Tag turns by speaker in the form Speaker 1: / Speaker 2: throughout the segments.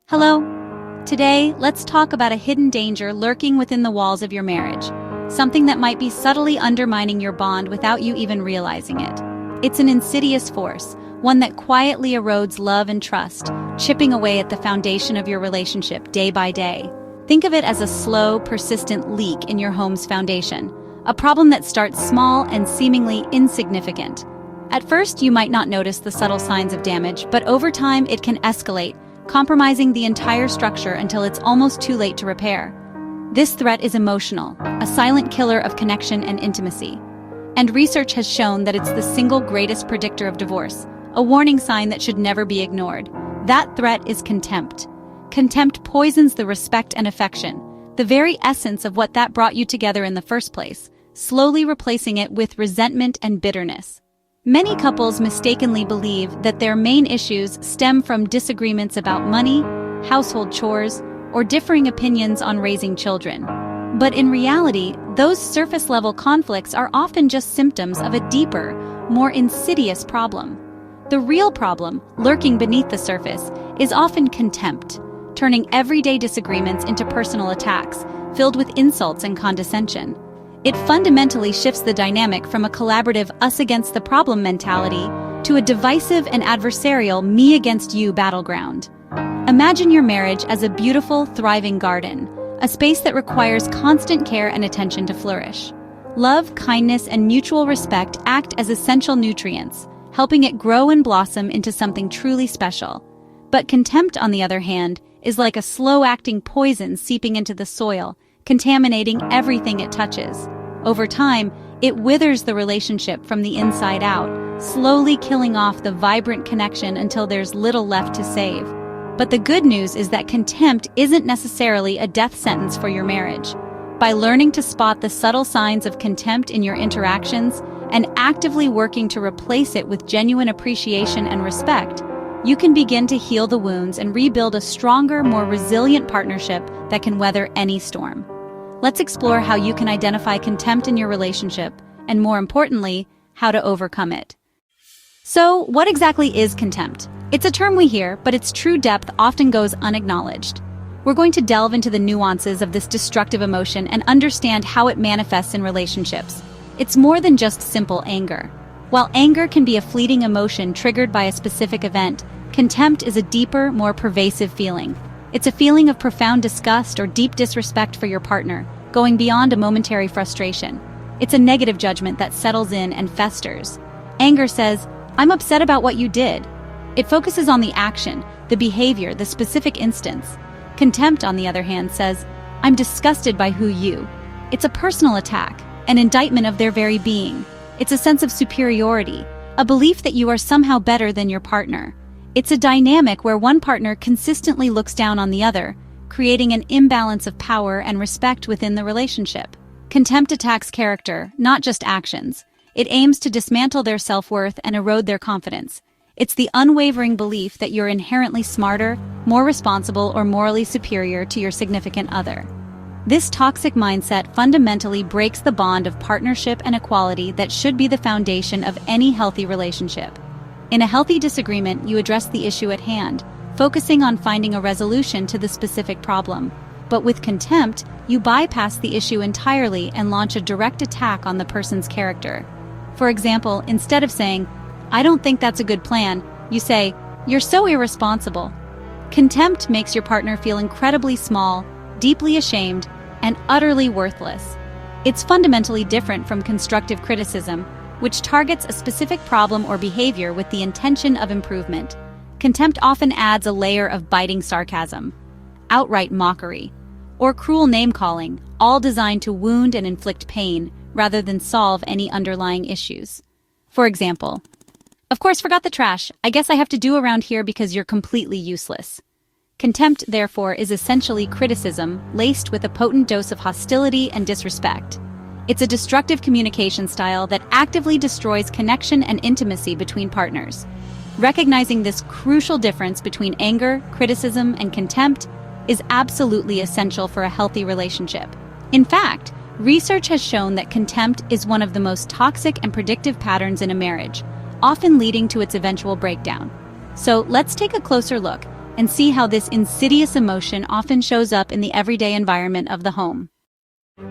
Speaker 1: Hello. Today, let's talk about a hidden danger lurking within the walls of your marriage, something that might be subtly undermining your bond without you even realizing it. It's an insidious force, one that quietly erodes love and trust, chipping away at the foundation of your relationship day by day. Think of it as a slow, persistent leak in your home's foundation, a problem that starts small and seemingly insignificant. At first, you might not notice the subtle signs of damage, but over time it can escalate, compromising the entire structure until it's almost too late to repair. This threat is emotional, a silent killer of connection and intimacy. And research has shown that it's the single greatest predictor of divorce, a warning sign that should never be ignored. That threat is contempt. Contempt poisons the respect and affection, the very essence of what that brought you together in the first place, slowly replacing it with resentment and bitterness. Many couples mistakenly believe that their main issues stem from disagreements about money, household chores, or differing opinions on raising children. But in reality, those surface-level conflicts are often just symptoms of a deeper, more insidious problem. The real problem, lurking beneath the surface, is often contempt, turning everyday disagreements into personal attacks, filled with insults and condescension. It fundamentally shifts the dynamic from a collaborative us-against-the-problem mentality to a divisive and adversarial me-against-you battleground. Imagine your marriage as a beautiful, thriving garden, a space that requires constant care and attention to flourish. Love, kindness, and mutual respect act as essential nutrients, helping it grow and blossom into something truly special. But contempt, on the other hand, is like a slow-acting poison seeping into the soil, contaminating everything it touches. Over time, it withers the relationship from the inside out, slowly killing off the vibrant connection until there's little left to save. But the good news is that contempt isn't necessarily a death sentence for your marriage. By learning to spot the subtle signs of contempt in your interactions and actively working to replace it with genuine appreciation and respect, you can begin to heal the wounds and rebuild a stronger, more resilient partnership that can weather any storm. Let's explore how you can identify contempt in your relationship, and more importantly, how to overcome it. So, what exactly is contempt? It's a term we hear, but its true depth often goes unacknowledged. We're going to delve into the nuances of this destructive emotion and understand how it manifests in relationships. It's more than just simple anger. While anger can be a fleeting emotion triggered by a specific event, contempt is a deeper, more pervasive feeling. It's a feeling of profound disgust or deep disrespect for your partner, going beyond a momentary frustration. It's a negative judgment that settles in and festers. Anger says, "I'm upset about what you did." It focuses on the action, the behavior, the specific instance. Contempt, on the other hand, says, "I'm disgusted by who you." It's a personal attack, an indictment of their very being. It's a sense of superiority, a belief that you are somehow better than your partner. It's a dynamic where one partner consistently looks down on the other, creating an imbalance of power and respect within the relationship. Contempt attacks character, not just actions. It aims to dismantle their self-worth and erode their confidence. It's the unwavering belief that you're inherently smarter, more responsible, or morally superior to your significant other. This toxic mindset fundamentally breaks the bond of partnership and equality that should be the foundation of any healthy relationship. In a healthy disagreement, you address the issue at hand, focusing on finding a resolution to the specific problem. But with contempt, you bypass the issue entirely and launch a direct attack on the person's character. For example, instead of saying, "I don't think that's a good plan," you say, "You're so irresponsible." Contempt makes your partner feel incredibly small, deeply ashamed, and utterly worthless. It's fundamentally different from constructive criticism, which targets a specific problem or behavior with the intention of improvement. Contempt often adds a layer of biting sarcasm, outright mockery, or cruel name-calling, all designed to wound and inflict pain rather than solve any underlying issues. For example, "Of course, forgot the trash. I guess I have to do around here because you're completely useless." Contempt, therefore, is essentially criticism laced with a potent dose of hostility and disrespect. It's a destructive communication style that actively destroys connection and intimacy between partners. Recognizing this crucial difference between anger, criticism, and contempt is absolutely essential for a healthy relationship. In fact, research has shown that contempt is one of the most toxic and predictive patterns in a marriage, often leading to its eventual breakdown. So let's take a closer look. and see how this insidious emotion often shows up in the everyday environment of the home.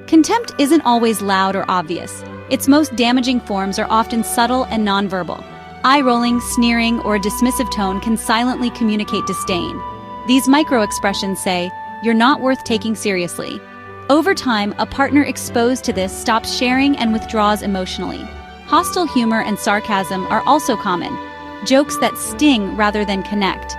Speaker 1: Contempt isn't always loud or obvious. Its most damaging forms are often subtle and nonverbal. Eye-rolling, sneering, or a dismissive tone can silently communicate disdain. These micro-expressions say, "You're not worth taking seriously." Over time, a partner exposed to this stops sharing and withdraws emotionally. Hostile humor and sarcasm are also common. Jokes that sting rather than connect.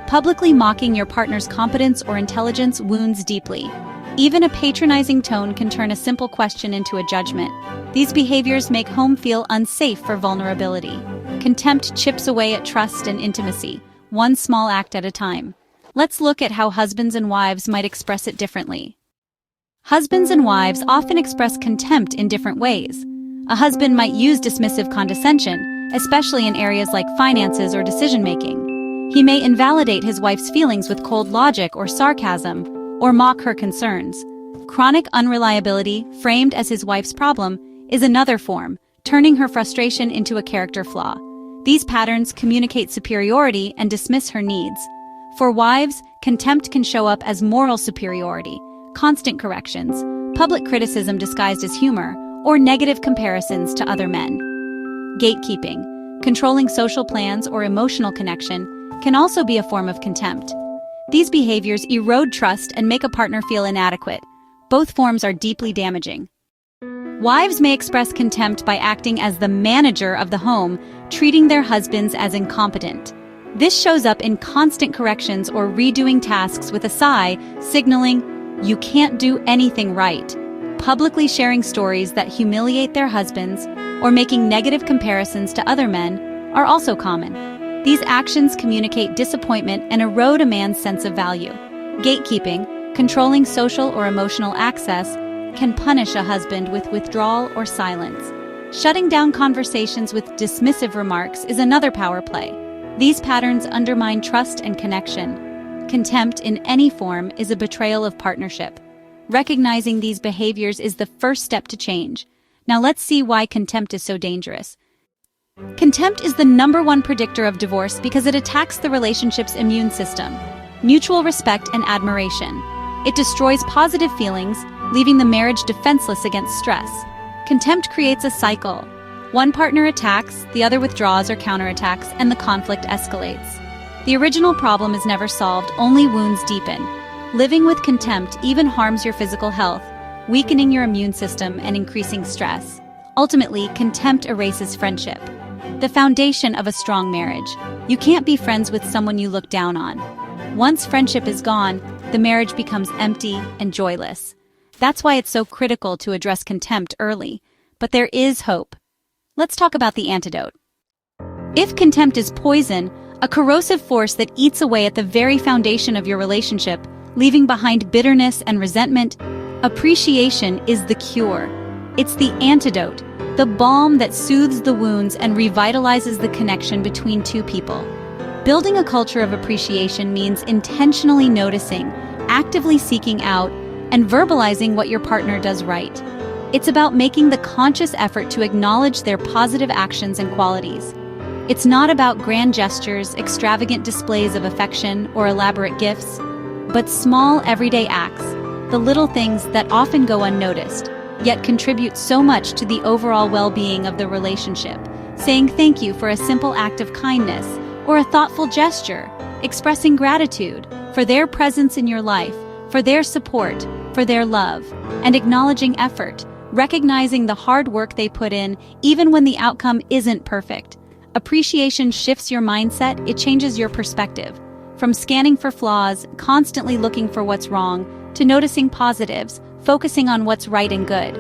Speaker 1: Publicly mocking your partner's competence or intelligence wounds deeply. Even a patronizing tone can turn a simple question into a judgment. These behaviors make home feel unsafe for vulnerability. Contempt chips away at trust and intimacy, one small act at a time. Let's look at how husbands and wives might express it differently. Husbands and wives often express contempt in different ways. A husband might use dismissive condescension, especially in areas like finances or decision-making. He may invalidate his wife's feelings with cold logic or sarcasm, or mock her concerns. Chronic unreliability, framed as his wife's problem, is another form, turning her frustration into a character flaw. These patterns communicate superiority and dismiss her needs. For wives, contempt can show up as moral superiority, constant corrections, public criticism disguised as humor, or negative comparisons to other men. Gatekeeping, controlling social plans or emotional connection, can also be a form of contempt. These behaviors erode trust and make a partner feel inadequate. Both forms are deeply damaging. Wives may express contempt by acting as the manager of the home, treating their husbands as incompetent. This shows up in constant corrections or redoing tasks with a sigh, signaling, "You can't do anything right." Publicly sharing stories that humiliate their husbands or making negative comparisons to other men are also common. These actions communicate disappointment and erode a man's sense of value. Gatekeeping, controlling social or emotional access, can punish a husband with withdrawal or silence. Shutting down conversations with dismissive remarks is another power play. These patterns undermine trust and connection. Contempt in any form is a betrayal of partnership. Recognizing these behaviors is the first step to change. Now let's see why contempt is so dangerous. Contempt is the #1 predictor of divorce because it attacks the relationship's immune system, mutual respect and admiration. It destroys positive feelings, leaving the marriage defenseless against stress. Contempt creates a cycle. One partner attacks, the other withdraws or counterattacks, and the conflict escalates. The original problem is never solved, only wounds deepen. Living with contempt even harms your physical health, weakening your immune system and increasing stress. Ultimately, contempt erases friendship, the foundation of a strong marriage. You can't be friends with someone you look down on. Once friendship is gone, the marriage becomes empty and joyless. That's why it's so critical to address contempt early. But there is hope. Let's talk about the antidote. If contempt is poison, a corrosive force that eats away at the very foundation of your relationship, leaving behind bitterness and resentment, appreciation is the cure. It's the antidote, the balm that soothes the wounds and revitalizes the connection between two people. Building a culture of appreciation means intentionally noticing, actively seeking out, and verbalizing what your partner does right. It's about making the conscious effort to acknowledge their positive actions and qualities. It's not about grand gestures, extravagant displays of affection, or elaborate gifts, but small everyday acts, the little things that often go unnoticed, yet contribute so much to the overall well-being of the relationship. Saying thank you for a simple act of kindness, or a thoughtful gesture, expressing gratitude for their presence in your life, for their support, for their love, and acknowledging effort, recognizing the hard work they put in even when the outcome isn't perfect. Appreciation shifts your mindset, it changes your perspective. From scanning for flaws, constantly looking for what's wrong, to noticing positives, focusing on what's right and good.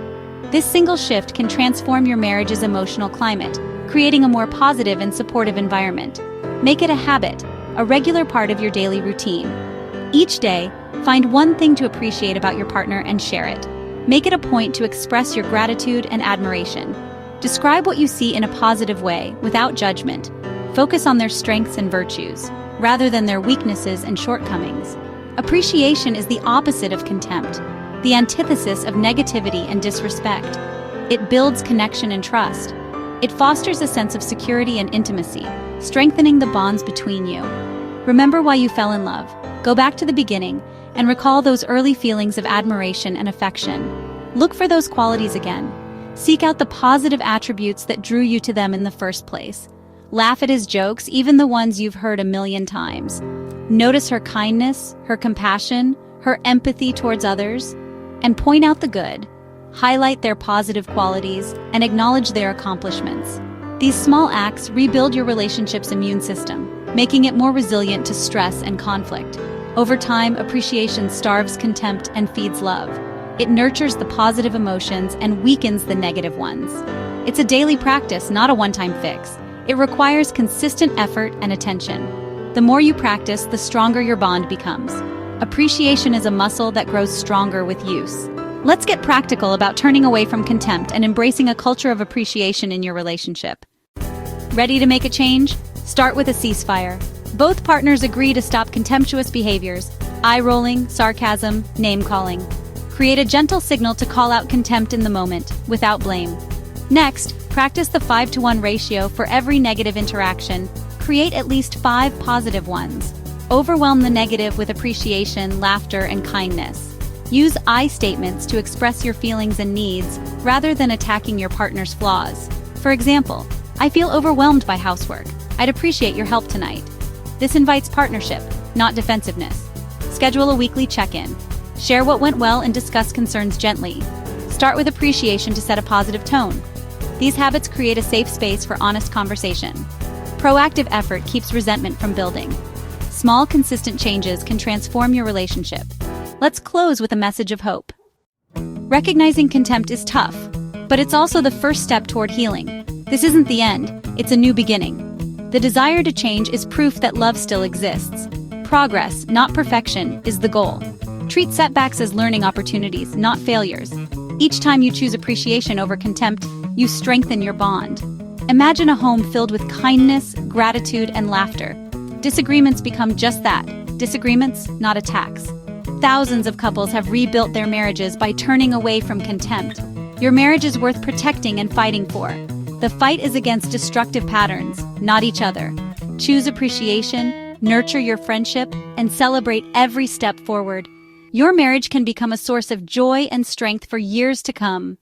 Speaker 1: This single shift can transform your marriage's emotional climate, creating a more positive and supportive environment. Make it a habit, a regular part of your daily routine. Each day, find one thing to appreciate about your partner and share it. Make it a point to express your gratitude and admiration. Describe what you see in a positive way, without judgment. Focus on their strengths and virtues, rather than their weaknesses and shortcomings. Appreciation is the opposite of contempt, the antithesis of negativity and disrespect. It builds connection and trust. It fosters a sense of security and intimacy, strengthening the bonds between you. Remember why you fell in love. Go back to the beginning and recall those early feelings of admiration and affection. Look for those qualities again. Seek out the positive attributes that drew you to them in the first place. Laugh at his jokes, even the ones you've heard a million times. Notice her kindness, her compassion, her empathy towards others, and point out the good. Highlight their positive qualities and acknowledge their accomplishments. These small acts rebuild your relationship's immune system, making it more resilient to stress and conflict. Over time, appreciation starves contempt and feeds love. It nurtures the positive emotions and weakens the negative ones. It's a daily practice, not a one-time fix. It requires consistent effort and attention. The more you practice, the stronger your bond becomes. Appreciation is a muscle that grows stronger with use. Let's get practical about turning away from contempt and embracing a culture of appreciation in your relationship. Ready to make a change? Start with a ceasefire. Both partners agree to stop contemptuous behaviors, eye-rolling, sarcasm, name-calling. Create a gentle signal to call out contempt in the moment, without blame. Next, practice the 5-to-1 ratio for every negative interaction. Create at least 5 positive ones. Overwhelm the negative with appreciation, laughter, and kindness. Use I statements to express your feelings and needs, rather than attacking your partner's flaws. For example, I feel overwhelmed by housework. I'd appreciate your help tonight. This invites partnership, not defensiveness. Schedule a weekly check-in. Share what went well and discuss concerns gently. Start with appreciation to set a positive tone. These habits create a safe space for honest conversation. Proactive effort keeps resentment from building. Small, consistent changes can transform your relationship. Let's close with a message of hope. Recognizing contempt is tough, but it's also the first step toward healing. This isn't the end, it's a new beginning. The desire to change is proof that love still exists. Progress, not perfection, is the goal. Treat setbacks as learning opportunities, not failures. Each time you choose appreciation over contempt, you strengthen your bond. Imagine a home filled with kindness, gratitude, and laughter. Disagreements become just that, disagreements, not attacks. Thousands of couples have rebuilt their marriages by turning away from contempt. Your marriage is worth protecting and fighting for. The fight is against destructive patterns, not each other. Choose appreciation, nurture your friendship, and celebrate every step forward. Your marriage can become a source of joy and strength for years to come.